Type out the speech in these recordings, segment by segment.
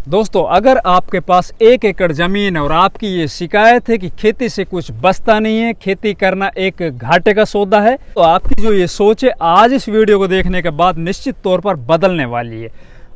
दोस्तों, अगर आपके पास 1 एकड़ ज़मीन है और आपकी ये शिकायत है कि खेती से कुछ बचता नहीं है, खेती करना एक घाटे का सौदा है, तो आपकी जो ये सोच है आज इस वीडियो को देखने के बाद निश्चित तौर पर बदलने वाली है।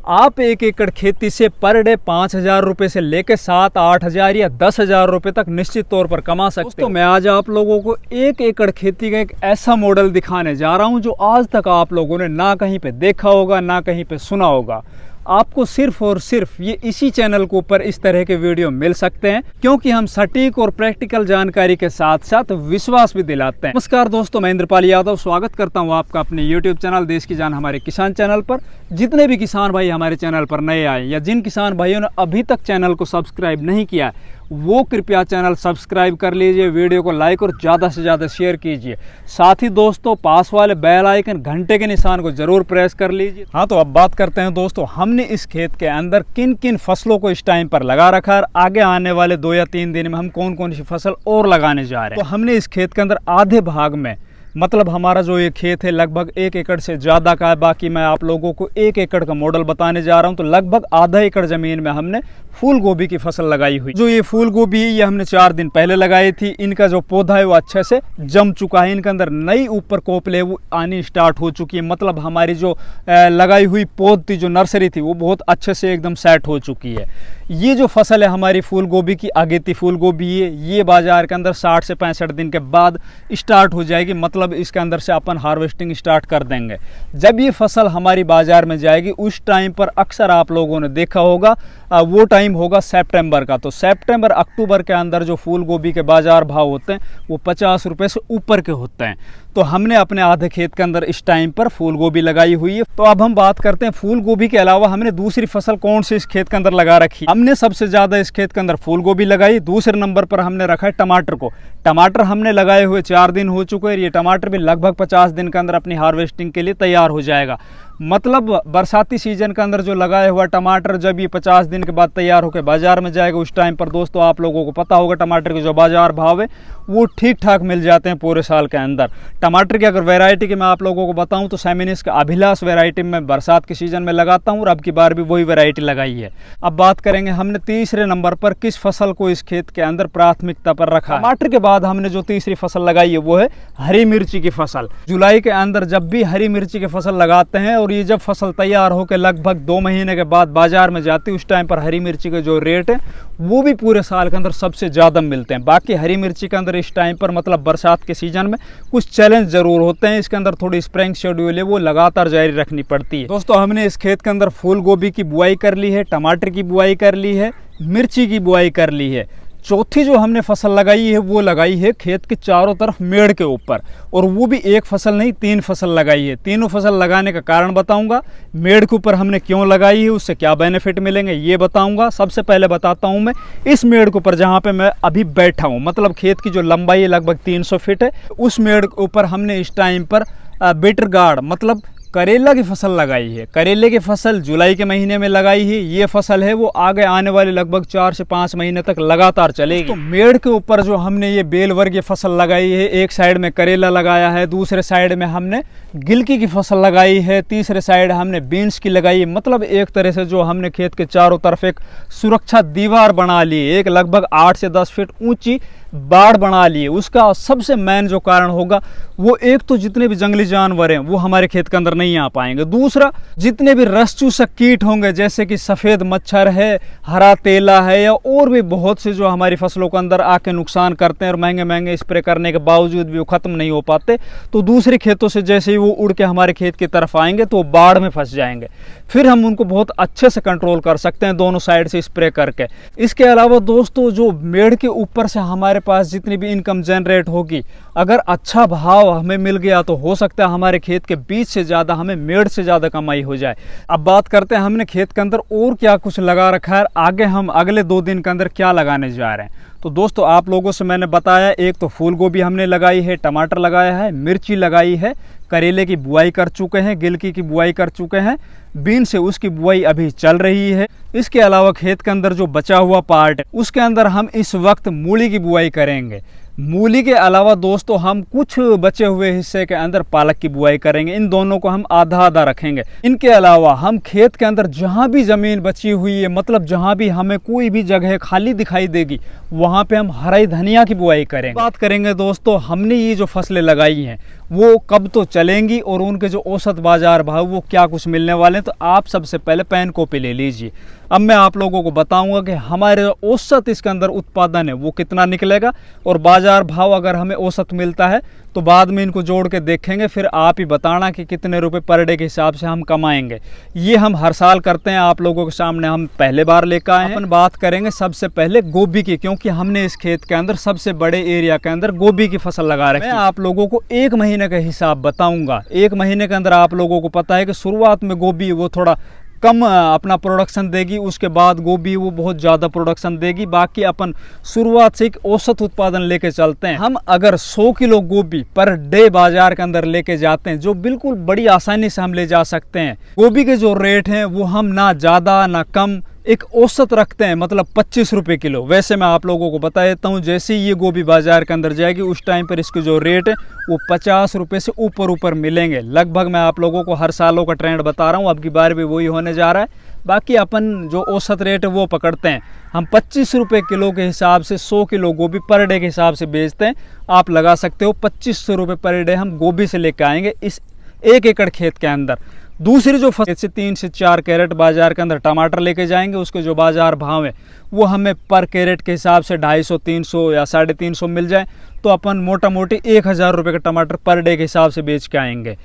आप 1 एकड़ खेती से पर डे 5,000 रुपये से लेकर 7-8 हज़ार या 10,000 रुपये तक निश्चित तौर पर कमा सकते हो। तो मैं आज आप लोगों को 1 एकड़ खेती का एक ऐसा मॉडल दिखाने जा रहा हूँ जो आज तक आप लोगों ने ना कहीं पे देखा होगा, ना कहीं पे सुना होगा। आपको सिर्फ और सिर्फ ये इसी चैनल के ऊपर इस तरह के वीडियो मिल सकते हैं, क्योंकि हम सटीक और प्रैक्टिकल जानकारी के साथ साथ विश्वास भी दिलाते हैं। नमस्कार दोस्तों, मैं इंद्रपाल यादव स्वागत करता हूं आपका अपने YouTube चैनल देश की जान हमारे किसान चैनल पर। जितने भी किसान भाई हमारे चैनल पर नए आए या जिन किसान भाइयों ने अभी तक चैनल को सब्सक्राइब नहीं किया है, वो कृपया चैनल सब्सक्राइब कर लीजिए, वीडियो को लाइक और ज़्यादा से ज़्यादा शेयर कीजिए। साथ ही दोस्तों, पास वाले बेल आइकन घंटे के निशान को ज़रूर प्रेस कर लीजिए। हाँ, तो अब बात करते हैं दोस्तों, हमने इस खेत के अंदर किन किन फसलों को इस टाइम पर लगा रखा है, आगे आने वाले 2 या 3 दिन में हम कौन कौन सी फसल और लगाने जा रहे हैं। तो हमने इस खेत के अंदर आधे भाग में, मतलब हमारा जो ये खेत है लगभग 1 एकड़ से ज़्यादा का है, बाकी मैं आप लोगों को 1 एकड़ का मॉडल बताने जा रहा हूँ। तो लगभग आधा एकड़ ज़मीन में हमने फूल गोभी की फसल लगाई हुई। जो ये फूल गोभी है ये हमने 4 दिन पहले लगाई थी। इनका जो पौधा है वो अच्छे से जम चुका है, इनके अंदर नई ऊपर कोपले वो आनी स्टार्ट हो चुकी है। मतलब हमारी जो लगाई हुई पौध थी, जो नर्सरी थी, वो बहुत अच्छे से एकदम सेट हो चुकी है। ये जो फसल है हमारी फूल गोभी की, अगेती फूल गोभी है, ये बाजार के अंदर 60 से 65 दिन के बाद स्टार्ट हो जाएगी। मतलब इसके अंदर से अपन हार्वेस्टिंग स्टार्ट कर देंगे। जब ये फसल हमारी बाजार में जाएगी उस टाइम पर अक्सर आप लोगों ने देखा होगा, वो टाइम होगा सितंबर का। तो सितंबर अक्टूबर के अंदर जो फूल गोभी के बाजार भाव होते हैं वो 50 रुपये से ऊपर के होते हैं। तो हमने अपने आधे खेत के अंदर इस टाइम पर फूल गोभी लगाई हुई है। तो अब हम बात करते हैं फूल गोभी के अलावा हमने दूसरी फसल कौन सी इस खेत के अंदर लगा रखी। हमने सबसे ज़्यादा इस खेत के अंदर फूल गोभी लगाई। दूसरे नंबर पर हमने रखा है टमाटर को। टमाटर हमने लगाए हुए 4 दिन हो चुके हैं। ये टमाटर भी लगभग 50 दिन के अंदर अपनी हार्वेस्टिंग के लिए तैयार हो जाएगा। मतलब बरसाती सीजन के अंदर जो लगाया हुआ टमाटर जब ये 50 दिन के बाद तैयार होकर बाजार में जाएगा उस टाइम पर दोस्तों आप लोगों को पता होगा टमाटर के जो बाजार भाव है वो ठीक ठाक मिल जाते हैं पूरे साल के अंदर। टमाटर की अगर वैरायटी की मैं आप लोगों को बताऊं तो सेमिनिस का अभिलाष वैरायटी में बरसात के सीजन में लगाता हूं और अब की बार भी वही वैरायटी लगाई है। अब बात करेंगे हमने तीसरे नंबर पर किस फसल को इस खेत के अंदर प्राथमिकता पर रखा। टमाटर के बाद हमने जो तीसरी फसल लगाई है वो है हरी मिर्ची की फसल। जुलाई के अंदर जब भी हरी मिर्ची की फसल लगाते हैं और ये जब फसल तैयार होकर लगभग 2 महीने के बाद बाजार में जाती है उस टाइम पर हरी मिर्ची के जो रेट है वो भी पूरे साल के अंदर सबसे ज़्यादा मिलते हैं। बाकी हरी मिर्ची के अंदर इस टाइम पर मतलब बरसात के सीजन में कुछ चैलेंज जरूर होते हैं। इसके अंदर थोड़ी स्प्रिंग शेड्यूल है वो लगातार जारी रखनी पड़ती है। दोस्तों, हमने इस खेत के अंदर फूल गोभी की बुआई कर ली है, टमाटर की बुआई कर ली है, मिर्ची की बुआई कर ली है। चौथी जो हमने फसल लगाई है वो लगाई है खेत के चारों तरफ मेड़ के ऊपर, और वो भी एक फसल नहीं 3 फसल लगाई है। तीनों फसल लगाने का कारण बताऊंगा, मेड़ के ऊपर हमने क्यों लगाई है, उससे क्या बेनिफिट मिलेंगे ये बताऊंगा। सबसे पहले बताता हूं मैं इस मेड़ के ऊपर जहां पे मैं अभी बैठा हूं, मतलब खेत की जो लंबाई है लगभग 300 फीट है, उस मेड़ के ऊपर हमने इस टाइम पर बिटर गार्ड मतलब करेला की फसल लगाई है। करेले की फसल जुलाई के महीने में लगाई है। ये फसल है वो आगे आने वाले लगभग 4 से 5 महीने तक लगातार चलेगी। तो मेड़ के ऊपर जो हमने ये बेल वर्गीय फसल लगाई है, एक साइड में करेला लगाया है, दूसरे साइड में हमने गिलकी की फसल लगाई है, तीसरे साइड हमने बीन्स की लगाई है। मतलब एक तरह से जो हमने खेत के चारों तरफ एक सुरक्षा दीवार बना ली है, एक लगभग 8 से 10 फीट ऊंची बाड़ बना लिए। उसका सबसे मेन जो कारण होगा वो एक तो जितने भी जंगली जानवर हैं वो हमारे खेत के अंदर नहीं आ पाएंगे। दूसरा, जितने भी रस चूसक कीट होंगे जैसे कि सफ़ेद मच्छर है, हरा तेला है या और भी बहुत से जो हमारी फसलों के अंदर आके नुकसान करते हैं और महंगे महंगे स्प्रे करने के बावजूद भी वो ख़त्म नहीं हो पाते, तो दूसरे खेतों से जैसे ही वो उड़ के हमारे खेत की तरफ आएंगे तो वो बाढ़ में फंस जाएंगे। फिर हम उनको बहुत अच्छे से कंट्रोल कर सकते हैं दोनों साइड से स्प्रे करके। इसके अलावा दोस्तों, जो मेड़ के ऊपर से हमारे पास जितनी भी इनकम जनरेट होगी, अगर अच्छा भाव हमें मिल गया तो हो सकता है हमारे खेत के बीच से ज़्यादा हमें मेड़ से ज़्यादा कमाई हो जाए। अब बात करते हैं हमने खेत के अंदर और क्या कुछ लगा रखा है, आगे हम अगले 2 दिन के अंदर क्या लगाने जा रहे हैं। तो दोस्तों, आप लोगों से मैंने बताया, एक तो फूल गोभी हमने लगाई है, टमाटर लगाया है, मिर्ची लगाई है, करेले की बुआई कर चुके हैं, गिलकी की बुआई कर चुके हैं, बीन से उसकी बुआई अभी चल रही है। इसके अलावा खेत के अंदर जो बचा हुआ पार्ट है उसके अंदर हम इस वक्त मूली की बुआई करेंगे। मूली के अलावा दोस्तों हम कुछ बचे हुए हिस्से के अंदर पालक की बुआई करेंगे। इन दोनों को हम आधा आधा रखेंगे। इनके अलावा हम खेत के अंदर जहाँ भी ज़मीन बची हुई है, मतलब जहाँ भी हमें कोई भी जगह खाली दिखाई देगी, वहाँ पे हम हरी धनिया की बुआई करेंगे। बात करेंगे दोस्तों हमने ये जो फसलें लगाई हैं वो कब तो चलेंगी और उनके जो औसत बाजार भाव वो क्या कुछ मिलने वाले हैं। तो आप सबसे पहले पेन कॉपी ले लीजिए। अब मैं आप लोगों को बताऊंगा कि हमारे जो औसत इसके अंदर उत्पादन है वो कितना निकलेगा, और बाजार भाव अगर हमें औसत मिलता है तो बाद में इनको जोड़ के देखेंगे, फिर आप ही बताना कि कितने रुपए पर डे के हिसाब से हम कमाएंगे। ये हम हर साल करते हैं, आप लोगों के सामने हम पहले बार लेकर आए हैं। अपन बात करेंगे सबसे पहले गोभी की, क्योंकि हमने इस खेत के अंदर सबसे बड़े एरिया के अंदर गोभी की फसल लगा रखी है। मैं आप लोगों को 1 महीने का हिसाब बताऊंगा। 1 महीने के अंदर आप लोगों को पता है कि शुरुआत में गोभी वो थोड़ा कम अपना प्रोडक्शन देगी, उसके बाद गोभी वो बहुत ज़्यादा प्रोडक्शन देगी। बाकी अपन शुरुआत से एक औसत उत्पादन लेके चलते हैं। हम अगर 100 किलो गोभी पर डे बाजार के अंदर लेके जाते हैं, जो बिल्कुल बड़ी आसानी से हम ले जा सकते हैं। गोभी के जो रेट हैं वो हम ना ज़्यादा ना कम एक औसत रखते हैं, मतलब 25 रुपये किलो। वैसे मैं आप लोगों को बता देता हूँ, जैसे ही ये गोभी बाजार के अंदर जाएगी उस टाइम पर इसके जो रेट है वो 50 रुपये से ऊपर मिलेंगे। लगभग मैं आप लोगों को हर सालों का ट्रेंड बता रहा हूँ, अब की बार भी वही होने जा रहा है। बाकी अपन जो औसत रेट है वो पकड़ते हैं। हम 25 रुपये किलो के हिसाब से 100 किलो गोभी पर डे के हिसाब से बेचते हैं। आप लगा सकते हो 2500 रुपये पर डे हम गोभी से लेकर आएंगे इस 1 एकड़ खेत के अंदर। दूसरी जो फसल से 3 से 4 कैरेट बाजार के अंदर टमाटर लेके जाएंगे, उसके जो बाजार भाव है वो हमें पर कैरेट के हिसाब से 250, 300 या 350 मिल जाए तो अपन मोटा मोटी 1000 रुपये का टमाटर पर डे के हिसाब से बेच के आएंगे।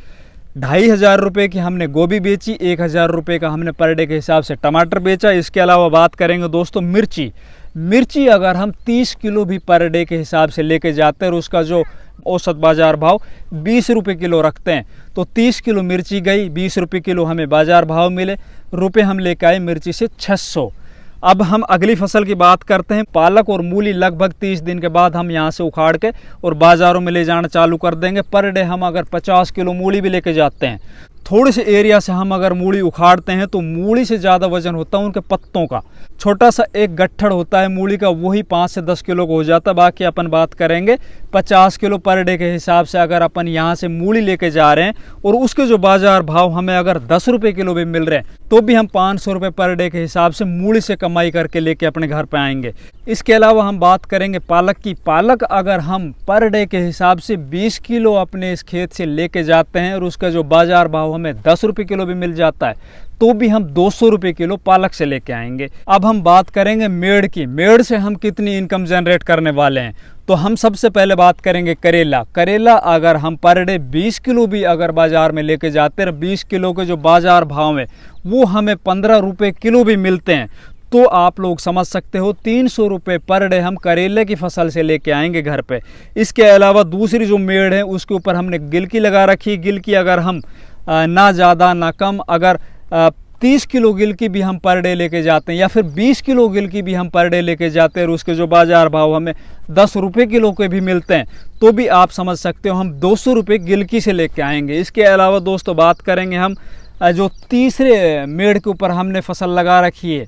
2500 रुपये की हमने गोभी बेची, 1000 रुपये का हमने पर डे के हिसाब से टमाटर बेचा। इसके अलावा बात करेंगे दोस्तों मिर्ची अगर हम 30 किलो भी पर डे के हिसाब से लेके जाते हैं और उसका जो औसत बाजार भाव 20 रुपये किलो रखते हैं, तो 30 किलो मिर्ची गई, 20 रुपये किलो हमें बाजार भाव मिले, रुपये हम लेके आए मिर्ची से 600। अब हम अगली फसल की बात करते हैं। पालक और मूली लगभग 30 दिन के बाद हम यहाँ से उखाड़ के और बाज़ारों में ले जाना चालू कर देंगे। पर डे हम अगर 50 किलो मूली भी लेके जाते हैं, थोड़े से एरिया से हम अगर मूली उखाड़ते हैं तो मूली से ज़्यादा वजन होता है उनके पत्तों का। छोटा सा एक गट्ठड़ होता है मूली का, वही 5 से 10 किलो का हो जाता है। बाकी अपन बात करेंगे 50 किलो पर डे के हिसाब से अगर अपन यहाँ से मूली लेके जा रहे हैं और उसके जो बाजार भाव हमें अगर 10 रुपये किलो भी मिल रहे हैं तो भी हम 500 रुपये पर डे के हिसाब से मूली से कमाई करके लेके अपने घर पे आएंगे। इसके अलावा हम बात करेंगे पालक की। पालक अगर हम पर डे के हिसाब से 20 किलो अपने इस खेत से लेके जाते हैं और उसका जो बाजार भाव हमें 10 रुपये किलो भी मिल जाता है तो भी हम 200 रुपये किलो पालक से लेके आएंगे। अब हम बात करेंगे मेड़ की। मेड़ से हम कितनी इनकम जनरेट करने वाले हैं, तो हम सबसे पहले बात करेंगे करेला। करेला अगर हम पर डे 20 किलो भी अगर बाजार में लेके जाते हैं, 20 किलो के जो बाजार भाव है वो हमें 15 रुपये किलो भी मिलते हैं, तो आप लोग समझ सकते हो 300 रुपये पर डे हम करेले की फसल से लेके आएंगे घर पे। इसके अलावा दूसरी जो मेड़ है उसके ऊपर हमने गिलकी लगा रखी। गिलकी अगर हम ना ज़्यादा ना कम अगर 30 किलो गिलकी भी हम पर डे लेके जाते हैं या फिर 20 किलो गिलकी भी हम पर डे लेके जाते हैं और उसके जो बाजार भाव हमें 10 रुपये किलो के भी मिलते हैं, तो भी आप समझ सकते हो हम 200 रुपये गिलकी से लेके आएंगे। इसके अलावा दोस्तों बात करेंगे हम जो तीसरे मेड़ के ऊपर हमने फसल लगा रखी है,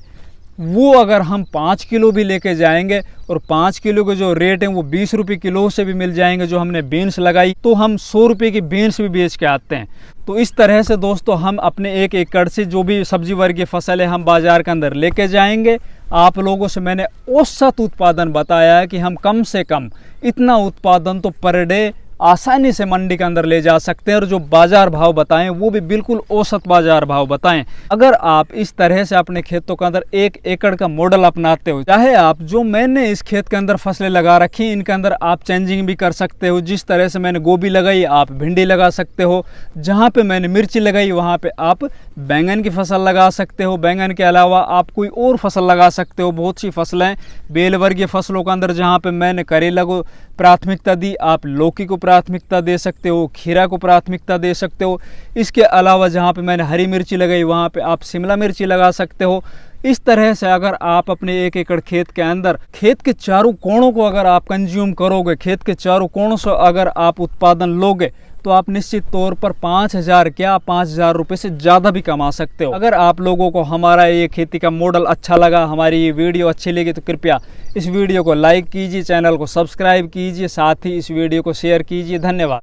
वो अगर हम 5 किलो भी लेके जाएंगे और 5 किलो के जो रेट हैं वो 20 रुपये किलो से भी मिल जाएंगे। जो हमने बीन्स लगाई तो हम 100 रुपये की बीन्स भी बेच के आते हैं। तो इस तरह से दोस्तों हम अपने 1 एकड़ से जो भी सब्जी वर्गीय फसल है हम बाजार के अंदर लेके जाएंगे। आप लोगों से मैंने औसत उत्पादन बताया है कि हम कम से कम इतना उत्पादन तो पर डे आसानी से मंडी के अंदर ले जा सकते हैं, और जो बाजार भाव बताएं वो भी बिल्कुल औसत बाजार भाव बताएं। अगर आप इस तरह से अपने खेतों के अंदर 1 एकड़ का मॉडल अपनाते हो, चाहे आप जो मैंने इस खेत के अंदर फसलें लगा रखी इनके अंदर आप चेंजिंग भी कर सकते हो। जिस तरह से मैंने गोभी लगाई आप भिंडी लगा सकते हो, जहाँ पे मैंने मिर्ची लगाई वहाँ पे आप बैंगन की फसल लगा सकते हो। बैंगन के अलावा आप कोई और फसल लगा सकते हो। बहुत सी फसलें बेल वर्गीय फसलों के अंदर जहाँ पे मैंने करेला को प्राथमिकता दी, आप लौकी को प्राथमिकता दे सकते हो, खीरा को प्राथमिकता दे सकते हो। इसके अलावा जहाँ पे मैंने हरी मिर्ची लगाई वहाँ पे आप शिमला मिर्ची लगा सकते हो। इस तरह से अगर आप अपने 1 एकड़ खेत के अंदर खेत के चारों कोणों को अगर आप कंज्यूम करोगे, खेत के चारों कोणों से अगर आप उत्पादन लोगे, तो आप निश्चित तौर पर 5,000 क्या 5,000 रुपये से ज़्यादा भी कमा सकते हो। अगर आप लोगों को हमारा ये खेती का मॉडल अच्छा लगा, हमारी ये वीडियो अच्छी लगी, तो कृपया इस वीडियो को लाइक कीजिए, चैनल को सब्सक्राइब कीजिए, साथ ही इस वीडियो को शेयर कीजिए। धन्यवाद।